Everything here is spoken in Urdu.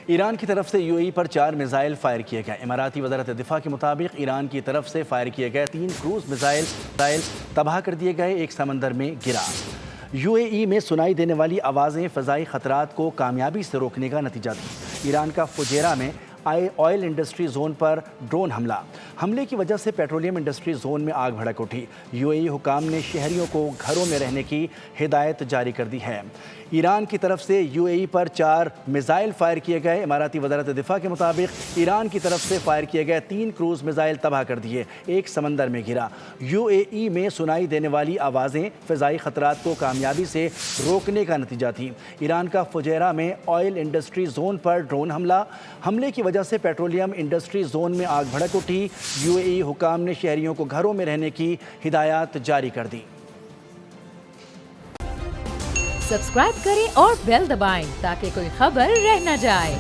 ایران کی طرف سے UAE پر 4 میزائل فائر کیے گئے۔ اماراتی وزارت دفاع کے مطابق ایران کی طرف سے فائر کیے گئے 3 کروز میزائل تباہ کر دیے گئے، ایک سمندر میں گرا۔ UAE میں سنائی دینے والی آوازیں فضائی خطرات کو کامیابی سے روکنے کا نتیجہ تھیں۔ ایران کا فجیرہ میں آئل انڈسٹری زون پر ڈرون حملے کی وجہ سے پیٹرولیم انڈسٹری زون میں آگ بھڑک اٹھی۔ UAE حکام نے شہریوں کو گھروں میں رہنے کی ہدایت جاری کر دی ہے۔ ایران کی طرف سے UAE پر 4 میزائل فائر کیے گئے۔ اماراتی وزارت دفاع کے مطابق ایران کی طرف سے فائر کیے گئے 3 کروز میزائل تباہ کر دیے، ایک سمندر میں گرا۔ UAE میں سنائی دینے والی آوازیں فضائی خطرات کو کامیابی سے روکنے کا نتیجہ تھیں۔ ایران کا فجیرہ میں آئل انڈسٹری زون پر ڈرون حملے کی وجہ سے پیٹرولیم انڈسٹری زون میں آگ بھڑک اٹھی۔ UAE حکام نے شہریوں کو گھروں میں رہنے کی ہدایات جاری کر دی۔ سبسکرائب کریں اور بیل دبائیں تاکہ کوئی خبر رہ نہ جائے۔